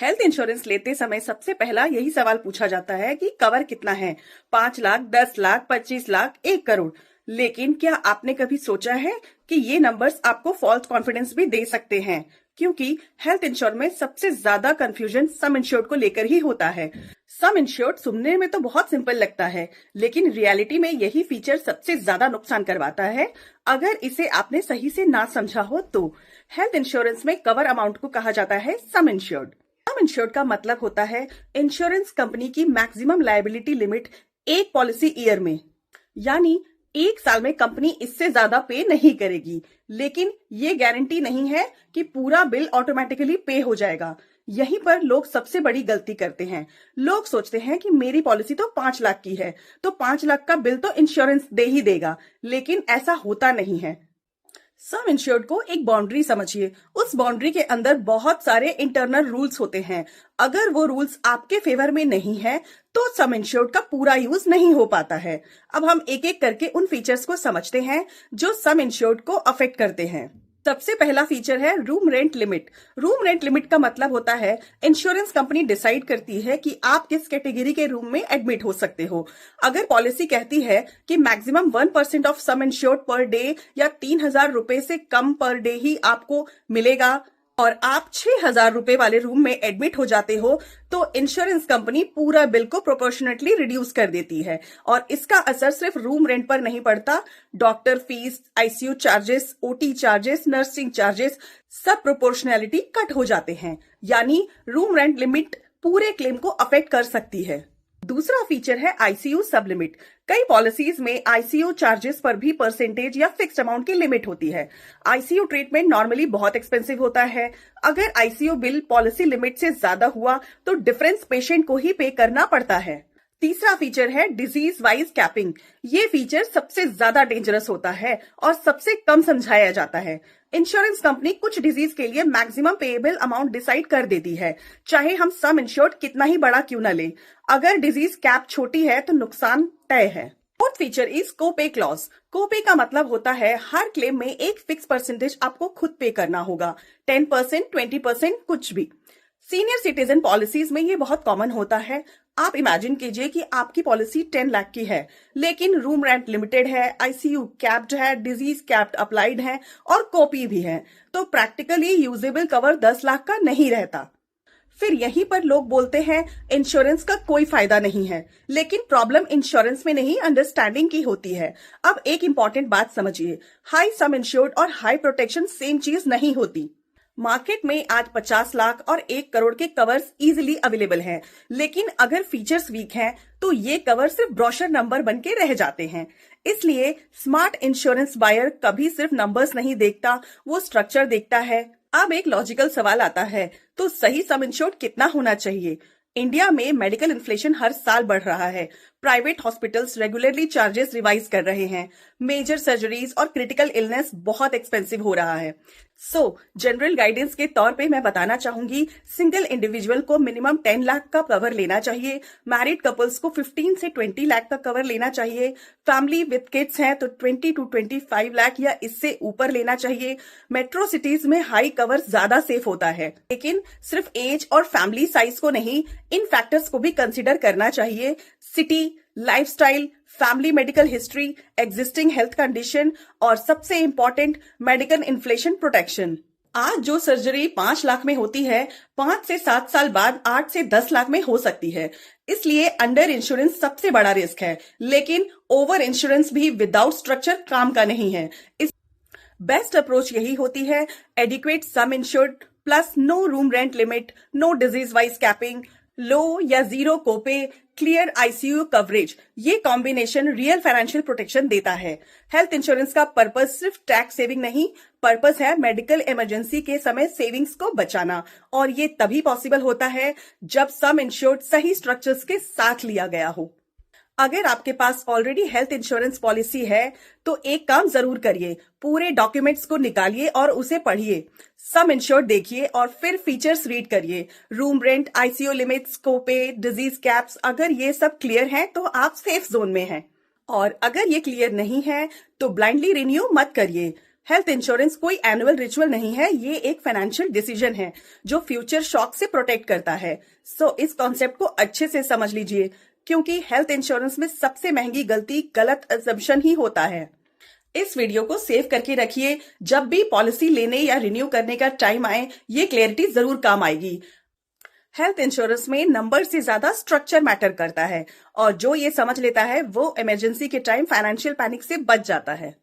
Health insurance लेते समय सबसे पहला यही सवाल पूछा जाता है कि कवर कितना है। 5 लाख, 10 लाख, 25 लाख, 1 करोड़। लेकिन क्या आपने कभी सोचा है कि ये नंबर्स आपको फॉल्स कॉन्फिडेंस भी दे सकते हैं? क्योंकि हेल्थ इंश्योर में सबसे ज्यादा कंफ्यूजन सम इंश्योर्ड को लेकर ही होता है। सम इंश्योर्ड सुनने में तो बहुत सिंपल लगता है, लेकिन रियलिटी में यही फीचर सबसे ज्यादा नुकसान करवाता है अगर इसे आपने सही से ना समझा हो तो। हेल्थ इंश्योरेंस में कवर अमाउंट को कहा जाता है सम इंश्योर्ड। सम इंश्योर्ड का मतलब होता है इंश्योरेंस कंपनी की मैक्सिमम लायबिलिटी लिमिट एक पॉलिसी ईयर में, यानी 1 साल में कंपनी इससे ज्यादा पे नहीं करेगी। लेकिन ये गारंटी नहीं है कि पूरा बिल ऑटोमेटिकली पे हो जाएगा। यहीं पर लोग सबसे बड़ी गलती करते हैं। लोग सोचते हैं कि मेरी पॉलिसी तो 5 लाख की है, तो 5 लाख का बिल तो इंश्योरेंस दे ही देगा, लेकिन ऐसा होता नहीं है। सम इंश्योर्ड को एक बाउंड्री समझिए। उस बाउंड्री के अंदर बहुत सारे इंटरनल रूल्स होते हैं। अगर वो रूल्स आपके फेवर में नहीं है तो सम इंश्योर्ड का पूरा यूज नहीं हो पाता है। अब हम एक एक करके उन फीचर्स को समझते हैं जो सम इंश्योर्ड को अफेक्ट करते हैं। सबसे पहला फीचर है room rent limit. Room rent limit का मतलब होता है इंश्योरेंस कंपनी डिसाइड करती है कि आप किस कैटेगरी के रूम में एडमिट हो सकते हो। अगर पॉलिसी कहती है कि maximum 1% of some insured per day या 3,000 रुपए से कम पर डे ही आपको मिलेगा और आप 6,000 रुपए वाले रूम में एडमिट हो जाते हो, तो इंश्योरेंस कंपनी पूरा बिल को प्रोपोर्शनेटली रिड्यूस कर देती है। और इसका असर सिर्फ रूम रेंट पर नहीं पड़ता, doctor fees, ICU charges, OT charges, nursing charges, सब प्रोपोर्शनैलिटी कट हो जाते हैं। यानी रूम रेंट लिमिट पूरे क्लेम को अफेक्ट कर सकती है। दूसरा फीचर है आईसीयू सब लिमिट। कई पॉलिसीज में आईसीयू चार्जेस पर भी परसेंटेज या फिक्स्ड अमाउंट की लिमिट होती है। आईसीयू ट्रीटमेंट नॉर्मली बहुत एक्सपेंसिव होता है। अगर आईसीयू बिल पॉलिसी लिमिट से ज्यादा हुआ तो डिफरेंस पेशेंट को ही पे करना पड़ता है। तीसरा फीचर है डिजीज वाइज कैपिंग। ये फीचर सबसे ज्यादा डेंजरस होता है और सबसे कम समझाया जाता है। इंश्योरेंस कंपनी कुछ डिजीज के लिए मैक्सिमम पेएबल अमाउंट डिसाइड कर देती है, चाहे हम सम इंश्योर्ड कितना ही बड़ा क्यों न ले। अगर डिजीज कैप छोटी है तो नुकसान तय है। Fourth feature is copay clause. Copay का मतलब होता है हर क्लेम में एक फिक्स परसेंटेज आपको खुद पे करना होगा। 10%, 20%, कुछ भी। सीनियर सिटीजन पॉलिसीज में ये बहुत कॉमन होता है। आप इमेजिन कीजिए कि आपकी पॉलिसी 10 लाख की है, लेकिन रूम रेंट लिमिटेड है, आईसीयू कैप्ड है, डिजीज कैप्ड अप्लाइड है और कॉपी भी है, तो प्रैक्टिकली यूजेबल कवर 10 लाख का नहीं रहता। फिर यहीं पर लोग बोलते हैं इंश्योरेंस का कोई फायदा नहीं है, लेकिन प्रॉब्लम इंश्योरेंस में नहीं, अंडरस्टैंडिंग की होती है। अब एक इंपॉर्टेंट बात समझिए, हाई सम इंश्योर्ड और हाई प्रोटेक्शन सेम चीज नहीं होती। मार्केट में आज 50 लाख और 1 करोड़ के कवर्स इजीली अवेलेबल हैं, लेकिन अगर फीचर्स वीक हैं तो ये कवर सिर्फ ब्रोशर नंबर बन के रह जाते हैं। इसलिए स्मार्ट इंश्योरेंस बायर कभी सिर्फ नंबर्स नहीं देखता, वो स्ट्रक्चर देखता है। अब एक लॉजिकल सवाल आता है, तो सही सम इंश्योर्ड कितना होना चाहिए? इंडिया में मेडिकल इन्फ्लेशन हर साल बढ़ रहा है। Private hospitals regularly charges revise कर रहे हैं। मेजर सर्जरीज और क्रिटिकल इलनेस बहुत एक्सपेंसिव हो रहा है। जनरल गाइडेंस के तौर पे मैं बताना चाहूंगी, सिंगल इंडिविजुअल को मिनिमम 10 लाख का कवर लेना चाहिए। मैरिड कपल्स को 15 से 20 लाख का कवर लेना चाहिए। फैमिली विद किड्स हैं तो 20 to 25 लाख या इससे ऊपर लेना चाहिए। मेट्रो सिटीज में हाई कवर ज्यादा सेफ होता है, लेकिन सिर्फ एज और फैमिली साइज को नहीं, इन फैक्टर्स को भी कंसिडर करना चाहिए। City, lifestyle, family medical history, existing health condition और सबसे इंपॉर्टेंट मेडिकल इन्फ्लेशन प्रोटेक्शन। आज जो सर्जरी 5 लाख में होती है, 5 से 7 साल बाद 8 से 10 लाख में हो सकती है। इसलिए अंडर इंश्योरेंस सबसे बड़ा रिस्क है, लेकिन ओवर इंश्योरेंस भी विदाउट स्ट्रक्चर काम का नहीं है। इस बेस्ट अप्रोच यही होती है, adequate sum insured plus no room rent limit, no disease wise capping, low या zero copay, clear ICU coverage. ये कॉम्बिनेशन रियल फाइनेंशियल प्रोटेक्शन देता है। हेल्थ इंश्योरेंस का पर्पस सिर्फ टैक्स सेविंग नहीं, पर्पस है मेडिकल इमरजेंसी के समय सेविंग्स को बचाना, और ये तभी पॉसिबल होता है जब सम इंश्योर्ड सही स्ट्रक्चर्स के साथ लिया गया हो। अगर आपके पास ऑलरेडी हेल्थ इंश्योरेंस पॉलिसी है तो एक काम जरूर करिए, पूरे डॉक्यूमेंट्स को निकालिए और उसे पढ़िए। सम इंश्योर्ड देखिए और फिर फीचर्स रीड करिए। रूम रेंट, आईसीयू लिमिट्स, कोपे, डिजीज कैप्स, अगर ये सब क्लियर हैं तो आप सेफ जोन में हैं। और अगर ये क्लियर नहीं है तो ब्लाइंडली रिन्यू मत करिए। हेल्थ इंश्योरेंस कोई एनुअल रिचुअल नहीं है, ये एक फाइनेंशियल डिसीजन है जो फ्यूचर शॉक से प्रोटेक्ट करता है। सो इस कॉन्सेप्ट को अच्छे से समझ लीजिए, क्योंकि हेल्थ इंश्योरेंस में सबसे महंगी गलती गलत अजम्पशन ही होता है। इस वीडियो को सेव करके रखिए, जब भी पॉलिसी लेने या रिन्यू करने का टाइम आए ये क्लैरिटी जरूर काम आएगी। हेल्थ इंश्योरेंस में नंबर से ज्यादा स्ट्रक्चर मैटर करता है, और जो ये समझ लेता है वो इमरजेंसी के टाइम फाइनेंशियल पैनिक से बच जाता है।